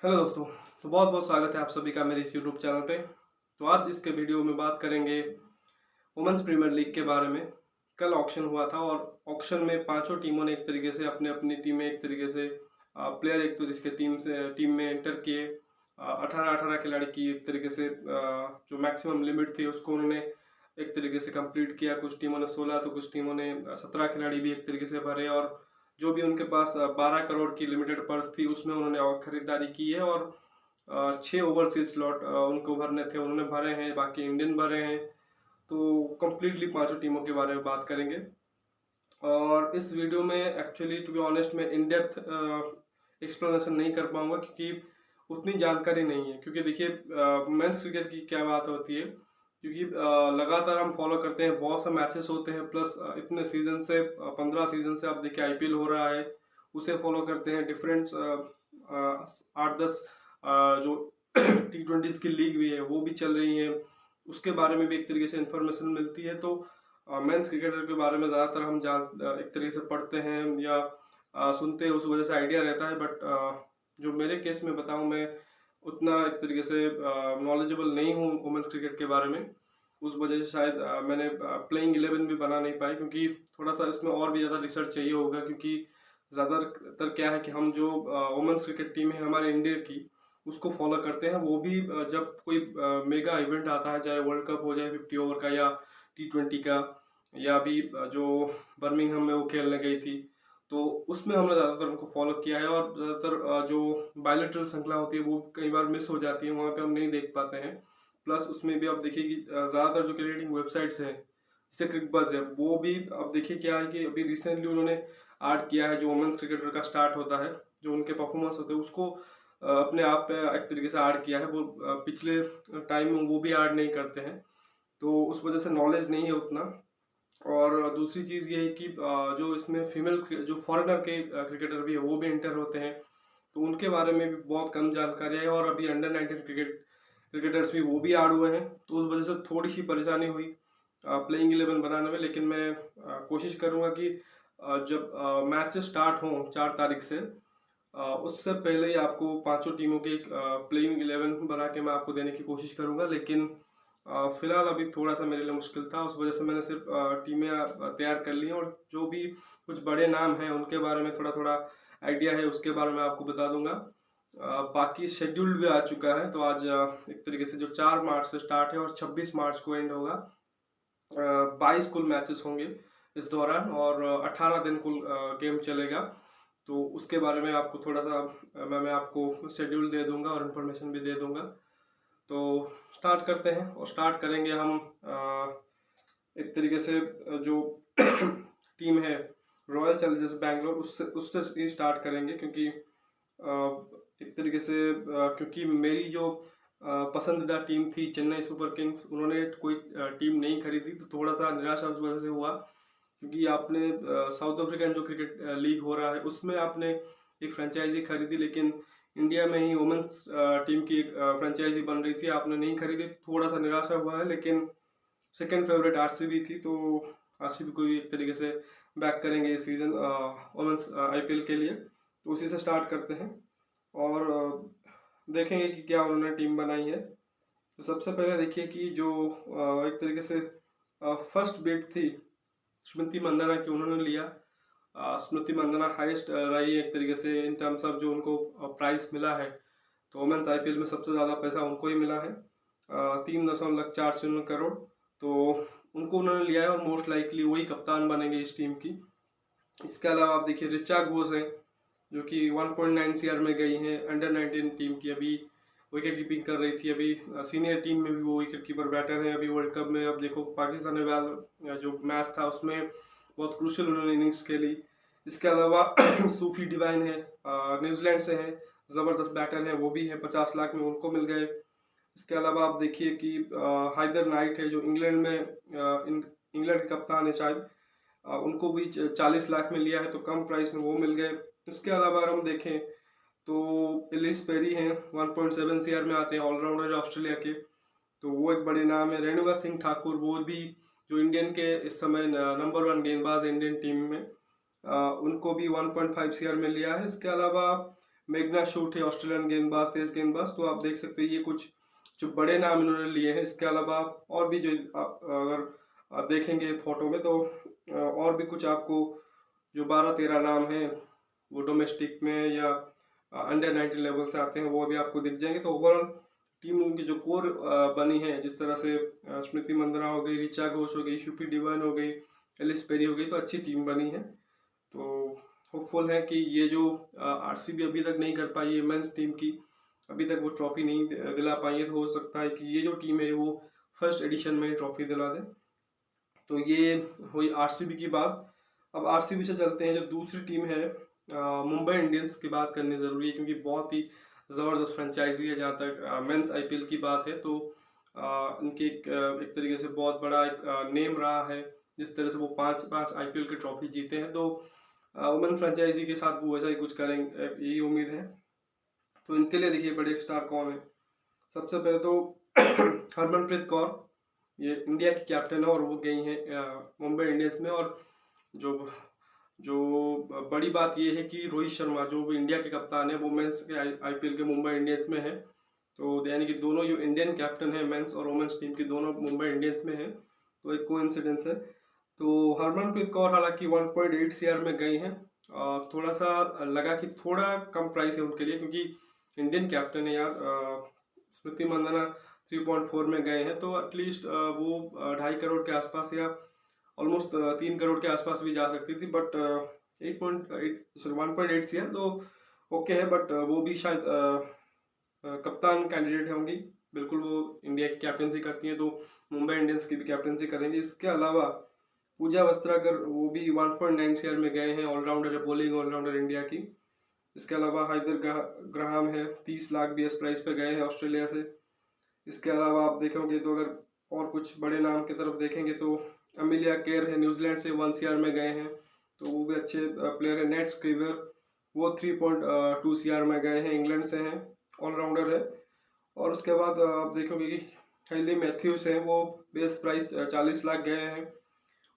Hello दोस्तों। तो बहुत बहुत स्वागत है आप सभी का मेरे इस यूट्यूब चैनल पे। तो आज इसके वीडियो में बात करेंगे वुमेन्स प्रीमियर लीग के बारे में। कल ऑक्शन हुआ था और ऑक्शन में पांचों टीमों ने एक तरीके से अपने अपनी टीम में एक तरीके से प्लेयर एक तरीके से टीम में एंटर किए। 18-18 खिलाड़ी की एक तरीके से जो मैक्सिमम लिमिट थी उसको उन्होंने एक तरीके से कंप्लीट किया। कुछ टीमों ने 16 तो कुछ टीमों ने 17 खिलाड़ी भी एक तरीके से भरे और जो भी उनके पास 12 करोड़ की लिमिटेड पर्स थी उसमें उन्होंने और खरीदारी की है और 6 ओवरसीज स्लॉट उनको भरने थे, उन्होंने भरे हैं, बाकी इंडियन भरे हैं। तो कंप्लीटली पांचों टीमों के बारे में बात करेंगे और इस वीडियो में एक्चुअली टू बी ऑनेस्ट मैं इन डेप्थ एक्सप्लेनेशन नहीं कर पाऊंगा क्योंकि उतनी जानकारी नहीं है। क्योंकि देखिए मेंस क्रिकेट की क्या बात होती है, क्योंकि लगातार हम फॉलो करते हैं, बहुत से मैचेस होते हैं, प्लस इतने सीजन से 15 सीजन से आप देखिए आईपीएल हो रहा है, उसे फॉलो करते हैं। डिफरेंट 8-10 जो T20s की लीग भी है वो भी चल रही है, उसके बारे में भी एक तरीके से इंफॉर्मेशन मिलती है। तो मेंस क्रिकेटर के बारे में ज़्यादातर हम एक तरीके से पढ़ते हैं या सुनते हैं, उस वजह से आइडिया रहता है। बट जो मेरे केस में बताऊं, मैं उतना एक तरीके से नॉलेजेबल नहीं हूँ वुमेन्स क्रिकेट के बारे में। उस वजह से शायद मैंने प्लेइंग 11 भी बना नहीं पाई, क्योंकि थोड़ा सा इसमें और भी ज़्यादा रिसर्च चाहिए होगा। क्योंकि ज़्यादातर क्या है कि हम जो वुमेन्स क्रिकेट टीम है हमारे इंडिया की, उसको फॉलो करते हैं। वो भी जब कोई मेगा इवेंट आता है, चाहे वर्ल्ड कप हो, जाए 50 ओवर का या T20 का, या अभी जो बर्मिंघम में वो खेलने गई थी, तो उसमें हमने ज़्यादातर उनको फॉलो किया है। और ज़्यादातर जो बायलैटरल श्रृंखला होती है वो कई बार मिस हो जाती है, वहाँ पे हम नहीं देख पाते हैं। प्लस उसमें भी आप देखिए कि ज़्यादातर जो क्रिकेटिंग वेबसाइट्स हैं, जैसे क्रिकबज़ है, वो भी अब देखिए क्या है कि अभी रिसेंटली उन्होंने ऐड किया है, जो वुमेन्स क्रिकेटर का स्टार्ट होता है, जो उनके परफॉर्मेंस होते हैं उसको अपने आप पे एक तरीके से ऐड किया है। वो पिछले टाइम में वो भी ऐड नहीं करते हैं, तो उस वजह से नॉलेज नहीं है उतना। और दूसरी चीज़ ये है कि जो इसमें फीमेल जो फॉरेनर के क्रिकेटर भी है वो भी एंटर होते हैं, तो उनके बारे में भी बहुत कम जानकारी है। और अभी अंडर 19 क्रिकेटर्स भी वो भी ऐड हुए हैं, तो उस वजह से थोड़ी सी परेशानी हुई प्लेइंग 11 बनाने में। लेकिन मैं कोशिश करूंगा कि जब मैच स्टार्ट हों 4 तारीख से, उससे पहले ही आपको पांचों टीमों के प्लेइंग 11 बना के मैं आपको देने की कोशिश करूंगा। लेकिन फिलहाल अभी थोड़ा सा मेरे लिए मुश्किल था, उस वजह से मैंने सिर्फ टीमें तैयार कर ली हैं। और जो भी कुछ बड़े नाम हैं उनके बारे में थोड़ा थोड़ा आइडिया है, उसके बारे में आपको बता दूंगा। बाकी शेड्यूल भी आ चुका है, तो आज एक तरीके से जो 4 मार्च से स्टार्ट है और 26 मार्च को एंड होगा। 22 कुल मैचेस होंगे इस दौरान और 18 दिन कुल गेम चलेगा। तो उसके बारे में आपको थोड़ा सा मैं आपको शेड्यूल दे दूंगा और इन्फॉर्मेशन भी दे दूंगा। तो स्टार्ट करते हैं और स्टार्ट करेंगे हम एक तरीके से जो टीम है रॉयल चैलेंजर्स बैंगलोर, उससे उससे ही स्टार्ट करेंगे। क्योंकि एक तरीके से क्योंकि मेरी जो पसंदीदा टीम थी चेन्नई सुपर किंग्स, उन्होंने कोई टीम नहीं खरीदी, तो थोड़ा सा निराशा उस वजह से हुआ। क्योंकि आपने साउथ अफ्रीकन जो क्रिकेट लीग हो रहा है उसमें आपने एक फ्रेंचाइजी खरीदी, लेकिन इंडिया में ही वुमेन्स टीम की एक फ्रेंचाइजी बन रही थी, आपने नहीं खरीदी, थोड़ा सा निराशा हुआ है। लेकिन सेकंड फेवरेट आरसीबी थी, तो आरसीबी को भी एक तरीके से बैक करेंगे इस सीजन वुमेन्स आईपीएल के लिए। तो उसी से स्टार्ट करते हैं और देखेंगे कि क्या उन्होंने टीम बनाई है। तो सबसे पहले देखिए कि जो एक तरीके से फर्स्ट बिड थी स्मृति मंदाना की, उन्होंने लिया। स्मृति मंदाना हाईएस्ट रही है एक तरीके से इन टर्म्स ऑफ जो उनको प्राइस मिला है। तो वुमेन्स आईपीएल में सबसे ज़्यादा पैसा उनको ही मिला है, 3.40 करोड़। तो उनको उन्होंने लिया है और मोस्ट लाइकली वही कप्तान बनेंगे इस टीम की। इसके अलावा आप देखिए ऋचा घोष है, जो कि 1.9 सीआर में गई हैं, अंडर 19 टीम की, अभी विकेट कीपिंग कर रही थी। अभी सीनियर टीम में भी वो विकेट कीपर बैटर है। अभी वर्ल्ड कप में अब देखो पाकिस्तान में जो मैच था उसमें बहुत क्रूशियल उन्होंने इनिंग्स खेली। इसके अलावा सूफी डिवाइन है, न्यूजीलैंड से है, ज़बरदस्त बैटर है, वो भी है, 50 लाख में उनको मिल गए। इसके अलावा आप देखिए कि हाइदर नाइट है, जो इंग्लैंड में इंग्लैंड के कप्तान है शायद, उनको भी 40 लाख में लिया है, तो कम प्राइस में वो मिल गए। इसके अलावा अगर हम देखें तो एलिस पेरी हैं, 1.7 सीआर में आते हैं, ऑलराउंडर ऑस्ट्रेलिया के, तो वो एक बड़े नाम है। रेणुका सिंह ठाकुर, वो भी जो इंडियन के इस समय नंबर 1 गेंदबाज है इंडियन टीम में, उनको भी 1.5 सीआर में लिया है। इसके अलावा मेगना शूट है ऑस्ट्रेलियन गेंदबाज, तेज गेंदबाज। तो आप देख सकते हैं ये कुछ जो बड़े नाम इन्होंने लिए हैं। इसके अलावा और भी जो आप अगर आप देखेंगे फोटो में तो और भी कुछ आपको जो 12-13 नाम हैं वो डोमेस्टिक में या अंडर 19 लेवल से आते हैं, वो भी आपको दिख जाएंगे। तो ओवरऑल टीम उनकी जो कोर बनी है, जिस तरह से स्मृति मंदाना हो गई, ऋचा घोष हो गई, शुपी डिवाइन हो गई, एलिस पेरी हो गई, तो अच्छी टीम बनी है। तो होपफुल है कि ये जो आरसीबी अभी तक नहीं कर पाई है मेंस टीम की, अभी तक वो ट्रॉफी नहीं दिला पाई है, तो हो सकता है कि ये जो टीम है वो फर्स्ट एडिशन में ट्रॉफी दिला दे। तो ये हुई आरसीबी की बात। अब आरसीबी से चलते हैं जो दूसरी टीम है मुंबई इंडियंस की बात करनी ज़रूरी है, क्योंकि बहुत ही ज़बरदस्त फ्रेंचाइजी है। जहाँ तक मेंस आईपीएल की बात है तो इनके एक तरीके से बहुत बड़ा एक नेम रहा है। जिस तरह से वो 5 आईपीएल की ट्रॉफी जीते हैं, तो वुमेन फ्रेंचाइजी के साथ वो ऐसा ही कुछ करेंगे, यही उम्मीद है। तो इनके लिए देखिए बड़े स्टार कौन है। सबसे पहले तो हरमनप्रीत कौर, ये इंडिया की कैप्टन है और वो गई हैं मुंबई इंडियंस में। और जो जो बड़ी बात ये है कि रोहित शर्मा जो भी इंडिया के कप्तान है वो मेंस के आईपीएल के मुंबई इंडियंस में है। तो यानी कि दोनों जो इंडियन कैप्टन है मेंस और वुमेन्स टीम की, दोनों मुंबई इंडियंस में है। तो एक कोइंसिडेंस है। तो हरमनप्रीत कौर हालांकि 1.8 सीआर में गई हैं। थोड़ा सा लगा कि थोड़ा कम प्राइस है उनके लिए, क्योंकि इंडियन कैप्टन है यार। स्मृति मंदाना 3.4 में गए हैं, तो एटलीस्ट वो 2.5 करोड़ के आसपास या ऑलमोस्ट 3 करोड़ के आसपास भी जा सकती थी। बट 1.8 सीआर तो ओके है। बट वो भी शायद कप्तान कैंडिडेट होंगी, बिल्कुल वो इंडिया की कैप्टनसी करती हैं, तो मुंबई इंडियंस की भी कैप्टनसी करेंगे। इसके अलावा पूजा वस्त्राकर वो भी 1.9 सीआर में गए हैं, ऑलराउंडर है, बॉलिंग ऑलराउंडर इंडिया की। इसके अलावा हाइदर ग्राहम है, 30 लाख बीएस प्राइस पे गए हैं ऑस्ट्रेलिया से। इसके अलावा आप देखोगे तो अगर और कुछ बड़े नाम की तरफ देखेंगे तो अमिलिया केयर है, न्यूजीलैंड से 1 सीआर में गए हैं, तो वो भी अच्छे प्लेयर है। नेट स्क्रीवर वो 3.2 सीआर में गए हैं, इंग्लैंड से हैं, ऑलराउंडर है। और उसके बाद आप देखोगे कि हेली मैथ्यूज हैं, वो बेस प्राइस 40 लाख गए हैं,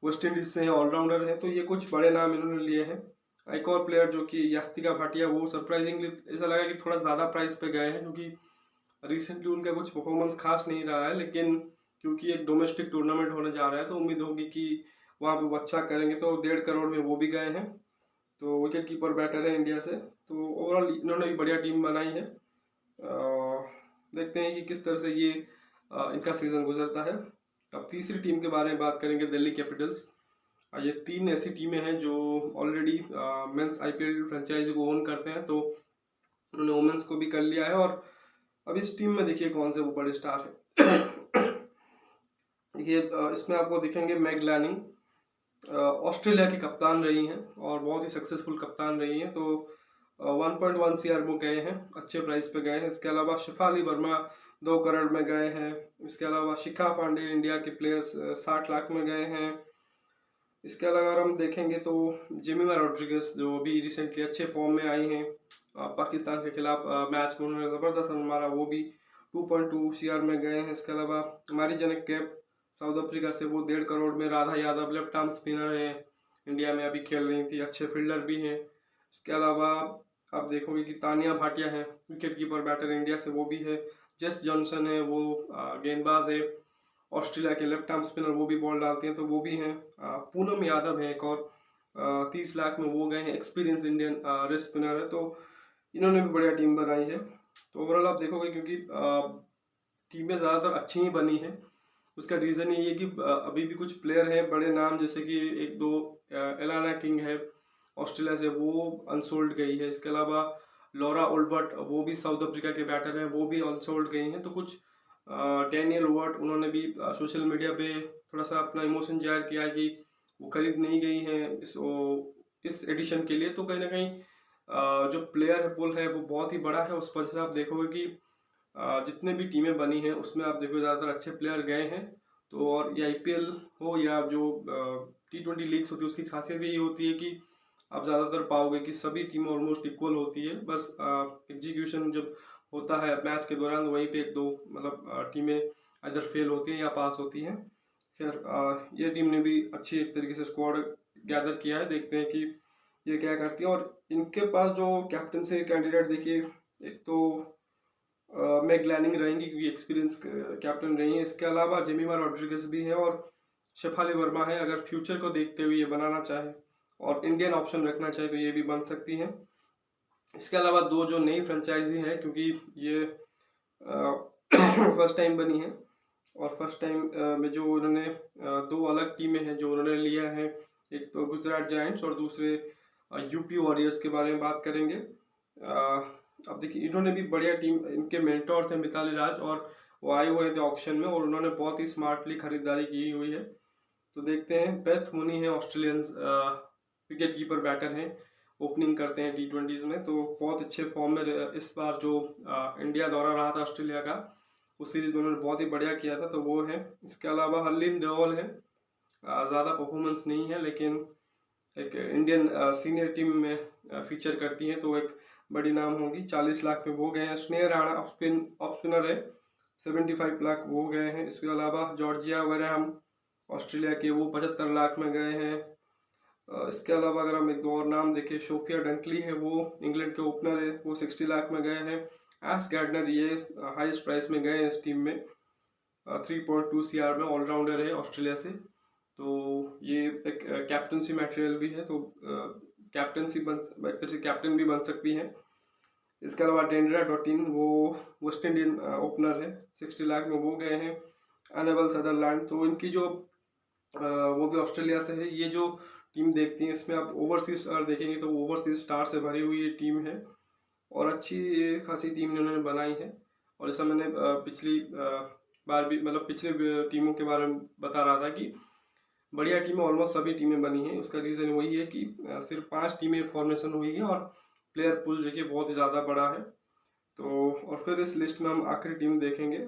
वेस्ट इंडीज से हैं, ऑलराउंडर हैं। तो ये कुछ बड़े नाम इन्होंने लिए हैं। एक और प्लेयर जो कि यास्तिका भाटिया, वो सरप्राइजिंगली ऐसा लगा कि थोड़ा ज़्यादा प्राइस पे गए हैं, क्योंकि रिसेंटली उनका कुछ परफॉर्मेंस खास नहीं रहा है। लेकिन क्योंकि एक डोमेस्टिक टूर्नामेंट होने जा रहा है, तो उम्मीद होगी कि वहाँ पे वो अच्छा करेंगे। तो 1.5 करोड़ में वो भी गए हैं। तो विकेट कीपर बैटर है इंडिया से। तो ओवरऑल इन्होंने भी बढ़िया टीम बनाई है। देखते हैं कि किस तरह से ये इनका सीजन गुजरता है। अब तीसरी टीम के बारे में बात करेंगे, दिल्ली कैपिटल्स। ये 3 ऐसी टीमें हैं जो ऑलरेडी मेंस आईपीएल फ्रेंचाइजी को ओन करते हैं, तो उन्होंने वुमेन्स को भी कर लिया है। और अब इस टीम में देखिए कौन से वो बड़े स्टार है। ये इसमें आपको दिखेंगे मैग लैनिंग, ऑस्ट्रेलिया की कप्तान रही हैं और बहुत ही सक्सेसफुल कप्तान रही हैं। तो 1.1 सीआर में गए हैं, अच्छे प्राइस पे गए हैं। इसके अलावा शिफाली वर्मा 2 करोड़ में गए हैं। इसके अलावा शिखा पांडे इंडिया के प्लेयर्स 60 लाख में गए हैं। इसके अलावा अगर हम देखेंगे तो जेमिमा रोड्रिगेज जो अभी रिसेंटली अच्छे फॉर्म में आई हैं, पाकिस्तान के खिलाफ मैच में उन्होंने ज़बरदस्त रन मारा, वो भी 2.2 सीआर में गए हैं। इसके अलावा हमारी जनक कैप साउथ अफ्रीका से वो 1.5 करोड़ में। Radha Yadav left arm spinner है, इंडिया में अभी खेल रही थी, अच्छे फील्डर भी हैं। इसके अलावा आप देखोगे कि तानिया भाटिया है, विकेट कीपर बैटर इंडिया से, वो भी है। जेस जॉनसन है, वो गेंदबाज है, ऑस्ट्रेलिया के लेफ्ट आर्म स्पिनर, वो भी बॉल डालते हैं, तो वो भी हैं। पूनम यादव है एक और, 30 लाख में वो गए हैं, एक्सपीरियंस इंडियन रेस्ट स्पिनर है। तो इन्होंने भी बढ़िया टीम बनाई है। तो ओवरऑल आप देखोगे क्योंकि टीमें ज़्यादातर अच्छी ही बनी हैं, उसका रीज़न ये है कि अभी भी कुछ प्लेयर हैं बड़े नाम, जैसे कि 1-2 एलाना किंग है ऑस्ट्रेलिया से, वो अनसोल्ड गई है। इसके अलावा लॉरा ओल्वर्ट, वो भी साउथ अफ्रीका के बैटर हैं, वो भी अनसोल्ड गई हैं। तो कुछ डैनियल वर्ट, उन्होंने भी सोशल मीडिया पे थोड़ा सा अपना इमोशन जाहिर किया कि वो खरीद नहीं गई हैं इस एडिशन के लिए। तो कहीं ना कहीं जो प्लेयर पुल है वो बहुत ही बड़ा है। उस वजह से आप देखोगे कि जितने भी टीमें बनी हैं उसमें आप देखो ज़्यादातर अच्छे प्लेयर गए हैं। तो और ये आईपीएल हो या जो T20 लीग्स होती है, उसकी खासियत यही होती है कि आप ज़्यादातर पाओगे कि सभी टीमें ऑलमोस्ट इक्वल होती है। बस एग्जीक्यूशन जब होता है मैच के दौरान, वहीं पे 1-2 मतलब टीमें इधर फेल होती हैं या पास होती हैं। खैर ये टीम ने भी अच्छी एक तरीके से स्क्वाड गैदर किया है। देखते हैं कि ये क्या करती हैं। और इनके पास जो कैप्टनसी कैंडिडेट देखिए, एक तो मैग लैनिंग रहेंगी क्योंकि एक्सपीरियंस कैप्टन रही है। इसके अलावा जेमिमा रॉड्रिगेज भी है और शेफाली वर्मा है। अगर फ्यूचर को देखते हुए ये बनाना चाहे और इंडियन ऑप्शन रखना चाहे तो ये भी बन सकती हैं। इसके अलावा दो जो नई फ्रेंचाइजी है, क्योंकि ये फर्स्ट टाइम बनी है और फर्स्ट टाइम में जो उन्होंने दो अलग टीमें हैं जो उन्होंने लिया है, एक तो गुजरात जायंट्स और दूसरे यूपी वॉरियर्स के बारे में बात करेंगे। अब देखिए, इन्होंने भी बढ़िया टीम, इनके मेंटोर थे मिताली राज और वो आए हुए थे ऑक्शन में और उन्होंने बहुत ही स्मार्टली खरीदारी की हुई है। तो देखते हैं। बेथ मुनी है, ऑस्ट्रेलियन विकेट कीपर बैटर हैं, ओपनिंग करते हैं T20s में, तो बहुत अच्छे फॉर्म में इस बार जो इंडिया दौरा रहा था ऑस्ट्रेलिया का, उस सीरीज में उन्होंने बहुत ही बढ़िया किया था, तो वो है। इसके अलावा हरलीन देओल है, ज़्यादा परफॉर्मेंस नहीं है लेकिन एक इंडियन सीनियर टीम में फीचर करती हैं, तो एक बड़ी नाम होगी। 40 लाख पे वो गए हैं। स्नेह राणा ऑफ स्पिनर है, 75 लाख वो गए हैं। इसके अलावा जॉर्जिया वगैरह ऑस्ट्रेलिया के, वो 75 लाख में गए हैं। इसके अलावा अगर हम एक दो और नाम देखें, सोफिया डंटली है, वो इंग्लैंड के ओपनर है, वो 60 लाख में गए हैं। एस गार्डनर ये हाईएस्ट प्राइस में गए हैं इस टीम में, 3.2 CR में, ऑलराउंडर है ऑस्ट्रेलिया से, तो ये एक कैप्टनसी मटेरियल भी है, तो कैप्टनसी एक तरह से कैप्टन भी बन सकती हैं। इसके अलावा डेंड्रा डॉटिन, वो वेस्ट इंडियन ओपनर है, 60 लाख में वो गए हैं। अनेबल सदरलैंड, तो इनकी जो वो भी ऑस्ट्रेलिया से है। ये जो टीम देखती हैं, इसमें आप ओवरसीज स्टार देखेंगे तो ओवरसीज स्टार से भरी हुई ये टीम है और अच्छी खासी टीम इन्होंने बनाई है। और जैसा मैंने पिछली बार भी, मतलब पिछले टीमों के बारे में बता रहा था कि बढ़िया टीमें ऑलमोस्ट सभी टीमें बनी हैं। उसका रीज़न वही है कि सिर्फ 5 टीमें फॉर्मेशन हुई है और प्लेयर पूल जो कि बहुत ही ज़्यादा बड़ा है। तो और फिर इस लिस्ट में हम आखिरी टीम देखेंगे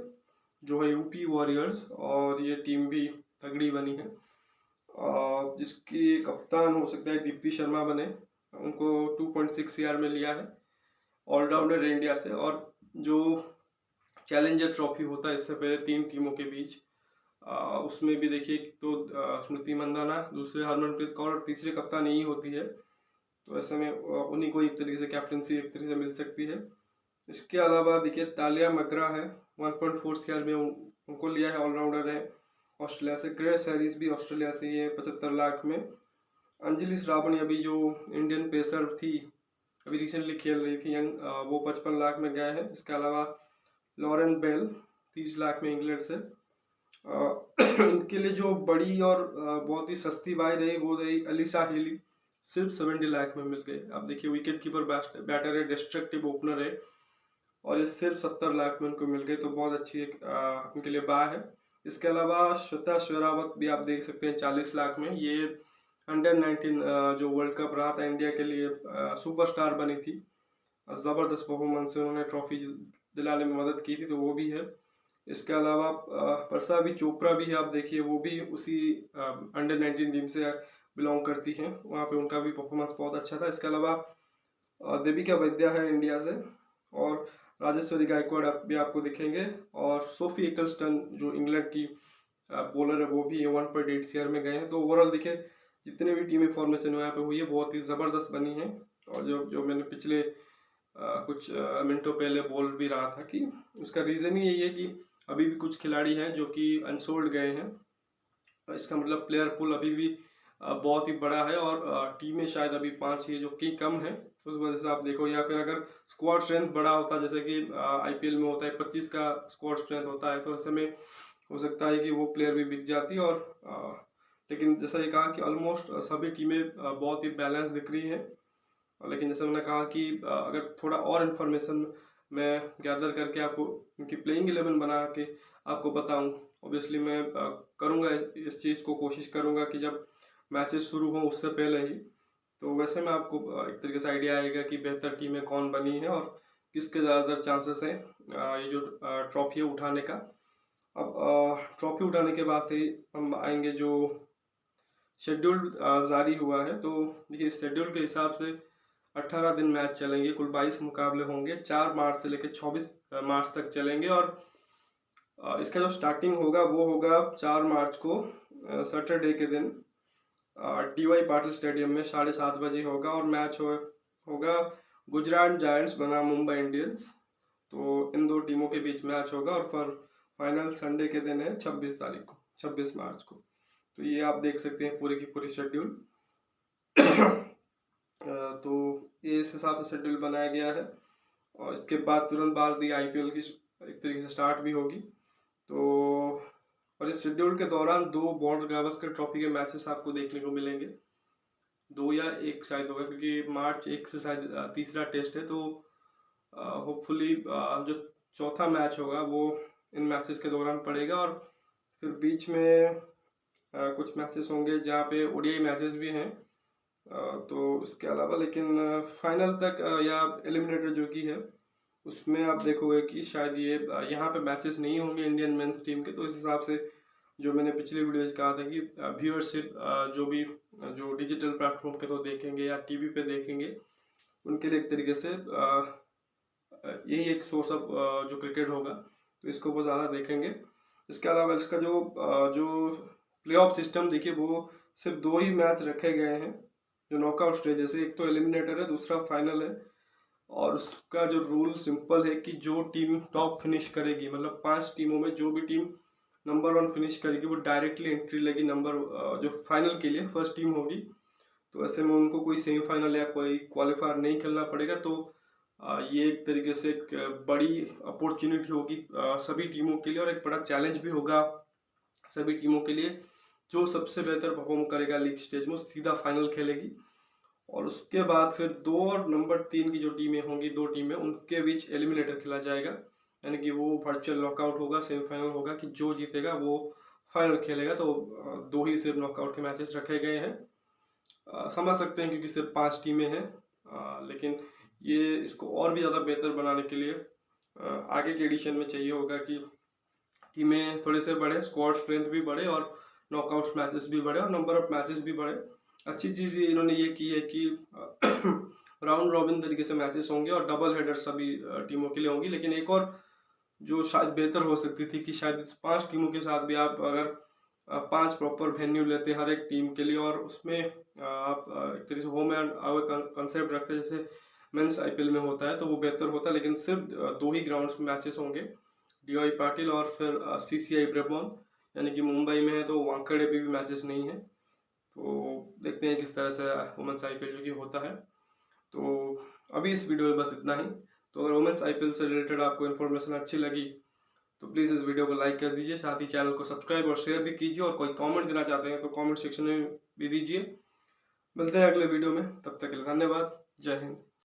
जो है यूपी वॉरियर्स, और ये टीम भी तगड़ी बनी है, जिसकी कप्तान हो सकता है दीप्ति शर्मा बने। उनको 2.6 CR में लिया है, ऑलराउंडर इंडिया से। और जो चैलेंजर ट्रॉफी होता है इससे पहले 3 टीमों के बीच, उसमें भी देखिए, तो स्मृति मंदाना, दूसरे हरमनप्रीत कौर और तीसरे कप्तान यही होती है, तो ऐसे में उन्हीं को एक तरीके से कैप्टनसी एक तरीके से मिल सकती है। इसके अलावा देखिए, तालिया मगरा है, 1.4 CR में उनको लिया है, ऑलराउंडर है ऑस्ट्रेलिया से। ग्रेस हैरिस भी ऑस्ट्रेलिया से ही है, 75 लाख में। अंजलि श्रावणी अभी जो इंडियन पेसर थी, अभी रिसेंटली खेल रही थी, वो 55 लाख में गए हैं। इसके अलावा लॉरेन बेल 30 लाख में इंग्लैंड से। इनके लिए जो बड़ी और बहुत ही सस्ती बाई रही वो रही अलीसा हीली, सिर्फ 70 लाख में मिल गए। अब देखिए, विकेट कीपर बैटर है, डिस्ट्रक्टिव ओपनर है और ये सिर्फ 70 लाख में उनको मिल गए, तो बहुत अच्छी एक उनके लिए बाय है। इसके अलावा श्वेता शेरावत भी आप देख सकते हैं 40 लाख में। ये अंडर 19 जो वर्ल्ड कप रहा था इंडिया के लिए, सुपरस्टार बनी थी, ज़बरदस्त परफॉर्मेंस से उन्होंने ट्रॉफी दिलाने में मदद की थी, तो वो भी है। इसके अलावा प्रसावी चोपड़ा भी है, आप देखिए, वो भी उसी अंडर 19 टीम से बिलोंग करती हैं, वहाँ पे उनका भी परफॉर्मेंस बहुत अच्छा था। इसके अलावा देविका वैद्या है इंडिया से, और राजेश्वरी गायकवाड़ भी आपको दिखेंगे, और सोफी एकल्स्टन जो इंग्लैंड की बॉलर है, वो भी 1.8 CR में गए हैं। तो ओवरऑल देखिए, जितने भी टीमें फॉर्मेशन यहाँ पे हुई है बहुत ही ज़बरदस्त बनी है। और जो मैंने पिछले कुछ मिनटों पहले बोल भी रहा था कि उसका रीज़न ही यही है कि अभी भी कुछ खिलाड़ी हैं जो कि अनसोल्ड गए हैं। इसका मतलब प्लेयर पूल अभी भी बहुत ही बड़ा है और टीमें शायद अभी 5 ही जो कि कम है। उस वजह से आप देखो, या फिर अगर स्क्वाड स्ट्रेंथ बड़ा होता, जैसे कि IPL में होता है 25 का स्क्वाड स्ट्रेंथ होता है, तो ऐसे में हो सकता है कि वो प्लेयर भी बिक जाती। और लेकिन जैसा ये कहा कि ऑलमोस्ट सभी टीमें बहुत ही बैलेंस दिख रही हैं। लेकिन जैसे मैंने कहा कि अगर थोड़ा और इन्फॉर्मेशन मैं गैदर करके आपको उनकी प्लेइंग 11 बना के आपको बताऊं, ऑब्वियसली मैं करूंगा इस चीज़ को, कोशिश करूंगा कि जब मैचेस शुरू हों उससे पहले ही, तो वैसे में आपको एक तरीके से आइडिया आएगा कि बेहतर टीमें कौन बनी है और किसके ज़्यादातर चांसेस हैं ये जो ट्रॉफी है उठाने का। अब ट्रॉफी उठाने के बाद से हम आएंगे जो शेड्यूल जारी हुआ है, तो देखिए शेड्यूल के हिसाब से 18 दिन मैच चलेंगे, कुल 22 मुकाबले होंगे, 4 मार्च से लेकर 24 मार्च तक चलेंगे। और इसका जो स्टार्टिंग होगा वो होगा 4 मार्च को, सैटरडे के दिन, DY पाटिल स्टेडियम में 7:30 बजे होगा और मैच होगा गुजरात जायंट्स बनाम मुंबई इंडियंस। तो इन दो टीमों के बीच मैच होगा और फिर फाइनल संडे के दिन है 26 तारीख को, 26 मार्च को। तो ये आप देख सकते हैं पूरी की पूरी शेड्यूल। तो ये इस हिसाब से शेड्यूल बनाया गया है और इसके बाद तुरंत बाद ही IPL की एक तरीके से स्टार्ट भी होगी। तो और इस शेड्यूल के दौरान 2 बॉर्डर गावस्कर ट्रॉफी के मैचेस आपको देखने को मिलेंगे, 2 या 1 शायद होगा, क्योंकि मार्च 1 से शायद तीसरा टेस्ट है। तो होपफुली जो चौथा मैच होगा वो इन मैचेस के दौरान पड़ेगा और फिर बीच में कुछ मैचेस होंगे जहाँ पे ODI मैचेस भी हैं। तो इसके अलावा लेकिन फाइनल तक या एलिमिनेटर जो की है उसमें आप देखोगे कि शायद ये यहाँ पे मैचेस नहीं होंगे इंडियन मेंस टीम के। तो इस हिसाब से जो मैंने पिछले वीडियोज कहा था कि व्यूअरशिप जो डिजिटल प्लेटफॉर्म के तो देखेंगे या टीवी पे देखेंगे, उनके लिए एक तरीके से यही एक सोर्स ऑफ जो क्रिकेट होगा, तो इसको वो ज़्यादा देखेंगे। इसके अलावा इसका जो प्लेऑफ सिस्टम देखिए, वो सिर्फ 2 ही मैच रखे गए हैं जो नॉकआउट स्टेज है। एक तो एलिमिनेटर है, दूसरा फाइनल है। और उसका जो रूल सिंपल है कि जो टीम टॉप फिनिश करेगी, मतलब 5 टीमों में जो भी टीम नंबर 1 फिनिश करेगी वो डायरेक्टली एंट्री लेगी जो फाइनल के लिए फर्स्ट टीम होगी। तो ऐसे में उनको कोई सेमीफाइनल या कोई क्वालिफायर नहीं खेलना पड़ेगा। तो ये एक तरीके से एक बड़ी अपॉर्चुनिटी होगी सभी टीमों के लिए और एक बड़ा चैलेंज भी होगा सभी टीमों के लिए। जो सबसे बेहतर परफॉर्म करेगा लीग स्टेज में सीधा फाइनल खेलेगी और उसके बाद फिर 2 और नंबर 3 की जो टीमें होंगी, 2 टीमें, उनके बीच एलिमिनेटर खेला जाएगा। यानी कि वो वर्चुअल नॉकआउट होगा, सेमीफाइनल होगा कि जो जीतेगा वो फाइनल खेलेगा। तो 2 ही सिर्फ नॉकआउट के मैचेस रखे गए हैं। समझ सकते हैं क्योंकि सिर्फ 5 टीमें हैं, लेकिन ये इसको और भी ज़्यादा बेहतर बनाने के लिए आगे के एडिशन में चाहिए होगा कि टीमें थोड़े से बढ़े, स्क्वाड स्ट्रेंथ भी बढ़े और नॉकआउट मैचेस भी बढ़े और नंबर ऑफ मैचेस भी बढ़े। अच्छी चीज़ ये इन्होंने ये की है कि राउंड रॉबिन तरीके से मैचेस होंगे और डबल हेडर सभी टीमों के लिए होंगी। लेकिन एक और जो शायद बेहतर हो सकती थी कि शायद 5 टीमों के साथ भी आप अगर 5 प्रॉपर वेन्यू लेते हर एक टीम के लिए और उसमें आप एक तरीके से होम एंड अवे कंसेप्ट रखते जैसे मेंस IPL में होता है, तो वो बेहतर होता। लेकिन सिर्फ 2 ही ग्राउंड्स में मैचेस होंगे, DY पाटिल और फिर CCI ब्रेबॉर्न, यानी कि मुंबई में है तो वानखेड़े पे भी मैचेस नहीं है। तो देखते हैं किस तरह से वुमेन्स IPL जो कि होता है। तो अभी इस वीडियो में बस इतना ही। तो अगर वुमेन्स IPL से रिलेटेड आपको इन्फॉर्मेशन अच्छी लगी तो प्लीज़ इस वीडियो को लाइक कर दीजिए, साथ ही चैनल को सब्सक्राइब और शेयर भी कीजिए और कोई कमेंट देना चाहते हैं तो कमेंट सेक्शन में भी दीजिए। मिलते हैं अगले वीडियो में, तब तक के लिए धन्यवाद। जय हिंद।